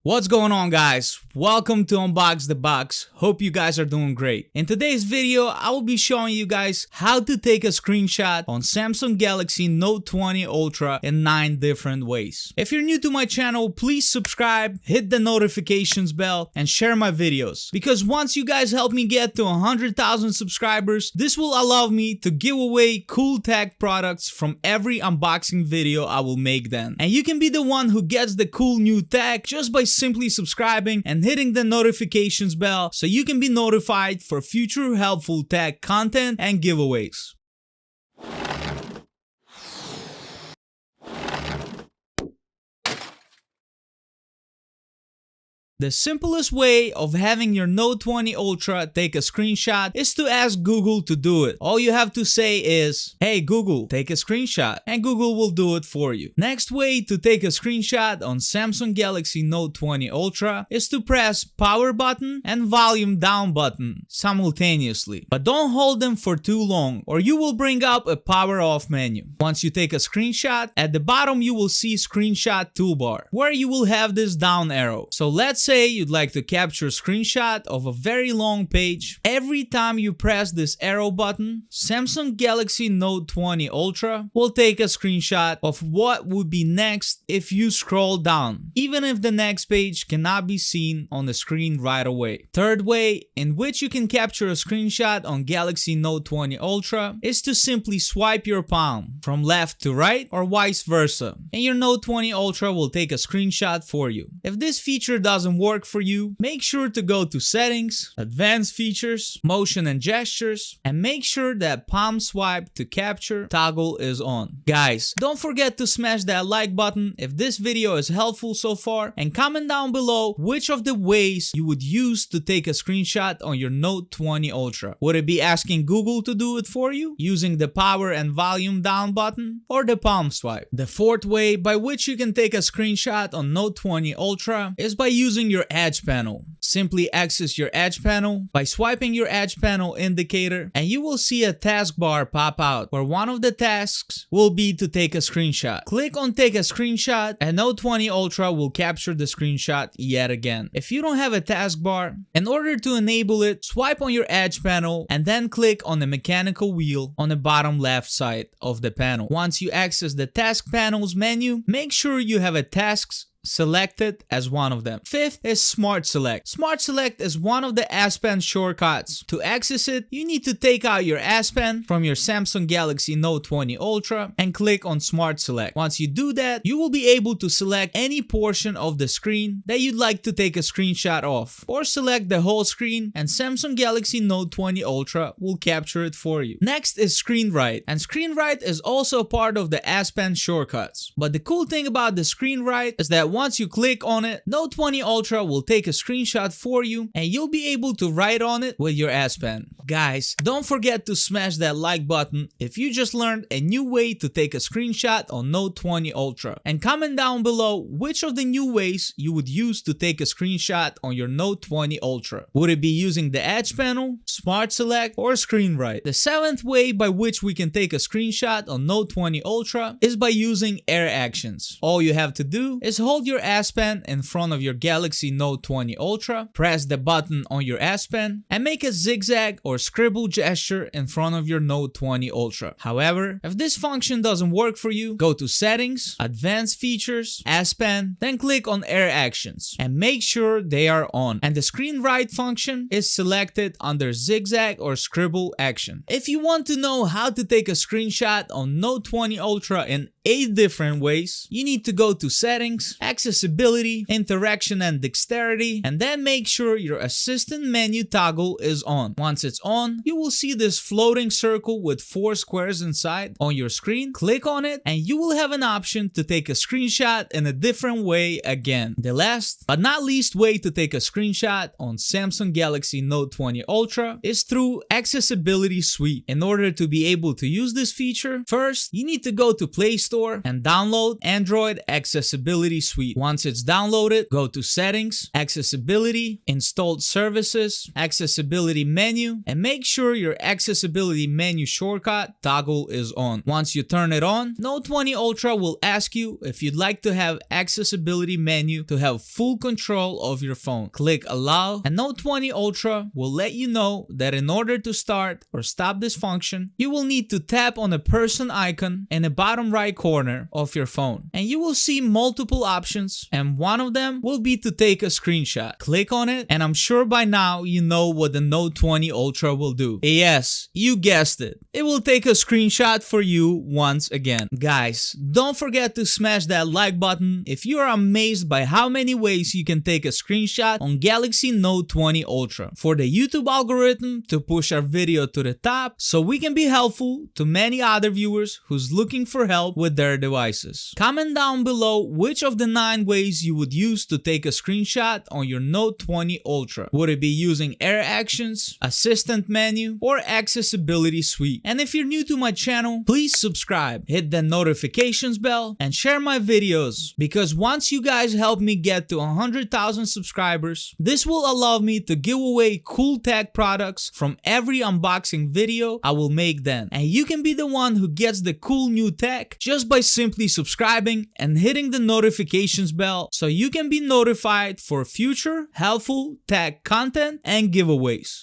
What's going on, guys? Welcome to Unbox the Box. Hope you guys are doing great. In today's video, I will be showing you guys how to take a screenshot on Samsung Galaxy Note 20 Ultra in 9 different ways. If you're new to my channel, please subscribe, hit the notifications bell, and share my videos. Because once you guys help me get to 100,000 subscribers, this will allow me to give away cool tech products from every unboxing video I will make then. And you can be the one who gets the cool new tech just by simply subscribing and hitting the notifications bell so you can be notified for future helpful tech content and giveaways. The simplest way of having your Note 20 Ultra take a screenshot is to ask Google to do it. All you have to say is, "Hey Google, take a screenshot," and Google will do it for you. Next way to take a screenshot on Samsung Galaxy Note 20 Ultra is to press power button and volume down button simultaneously. But don't hold them for too long or you will bring up a power off menu. Once you take a screenshot, at the bottom you will see screenshot toolbar where you will have this down arrow. So let's say you'd like to capture a screenshot of a very long page. Every time you press this arrow button, Samsung Galaxy Note 20 Ultra will take a screenshot of what would be next if you scroll down, even if the next page cannot be seen on the screen right away. Third way in which you can capture a screenshot on Galaxy Note 20 Ultra is to simply swipe your palm from left to right or vice versa, and your Note 20 Ultra will take a screenshot for you. If this feature doesn't work for you, make sure to go to Settings, Advanced Features, Motion and Gestures, and make sure that palm swipe to capture toggle is on. Guys, don't forget to smash that like button if this video is helpful so far, and comment down below which of the ways you would use to take a screenshot on your Note 20 Ultra. Would it be asking Google to do it for you, using the power and volume down button, or the palm swipe? The fourth way by which you can take a screenshot on Note 20 Ultra is by using your Edge panel. Simply access your Edge panel by swiping your Edge panel indicator, and you will see a taskbar pop out where one of the tasks will be to take a screenshot. Click on take a screenshot and Note 20 Ultra will capture the screenshot yet again. If you don't have a taskbar, in order to enable it, swipe on your Edge panel and then click on the mechanical wheel on the bottom left side of the panel. Once you access the task panels menu, make sure you have a tasks selected as one of them. Fifth is Smart Select. Smart Select is one of the S Pen shortcuts. To access it, you need to take out your S Pen from your Samsung Galaxy Note 20 Ultra and click on Smart Select. Once you do that, you will be able to select any portion of the screen that you'd like to take a screenshot of, or select the whole screen and Samsung Galaxy Note 20 Ultra will capture it for you. Next is Screen Write, and Screen Write is also part of the S Pen shortcuts. But the cool thing about the Screen Write is that once you click on it, Note 20 Ultra will take a screenshot for you and you'll be able to write on it with your S Pen. Guys, don't forget to smash that like button if you just learned a new way to take a screenshot on Note 20 Ultra, and comment down below which of the new ways you would use to take a screenshot on your Note 20 Ultra. Would it be using the Edge panel, Smart Select, or Screen Write? The seventh way by which we can take a screenshot on Note 20 Ultra is by using Air Actions. All you have to do is hold your S Pen in front of your Galaxy Note 20 Ultra, press the button on your S Pen, and make a zigzag or scribble gesture in front of your Note 20 Ultra. However, if this function doesn't work for you, go to Settings, Advanced Features, S Pen, then click on Air Actions, and make sure they are on, and the Screen Write function is selected under zigzag or scribble action. If you want to know how to take a screenshot on Note 20 Ultra in 8 different ways, you need to go to Settings, Accessibility, Interaction and Dexterity, and then make sure your Assistant menu toggle is on. Once it's on, you will see this floating circle with 4 squares inside on your screen. Click on it and you will have an option to take a screenshot in a different way again. The last but not least way to take a screenshot on Samsung Galaxy Note 20 Ultra is through Accessibility Suite. In order to be able to use this feature, first you need to go to Play Store and download Android Accessibility Suite. Suite. Once it's downloaded, go to Settings, Accessibility, Installed Services, Accessibility menu, and make sure your accessibility menu shortcut toggle is on. Once you turn it on, Note 20 Ultra will ask you if you'd like to have accessibility menu to have full control of your phone. Click Allow, and Note 20 Ultra will let you know that in order to start or stop this function, you will need to tap on the person icon in the bottom right corner of your phone. And you will see multiple options, and one of them will be to take a screenshot. Click on it, and I'm sure by now you know what the Note 20 Ultra will do. Yes, you guessed it. It will take a screenshot for you once again. Guys, don't forget to smash that like button if you are amazed by how many ways you can take a screenshot on Galaxy Note 20 Ultra. For the YouTube algorithm to push our video to the top so we can be helpful to many other viewers who's looking for help with their devices. Comment down below which of the 9 ways you would use to take a screenshot on your Note 20 Ultra. Would it be using Air Actions, Assistant menu, or Accessibility Suite? And if you're new to my channel, please subscribe, hit the notifications bell, and share my videos, because once you guys help me get to 100,000 subscribers, this will allow me to give away cool tech products from every unboxing video I will make then. And you can be the one who gets the cool new tech just by simply subscribing and hitting the notifications bell so you can be notified for future helpful tech content and giveaways.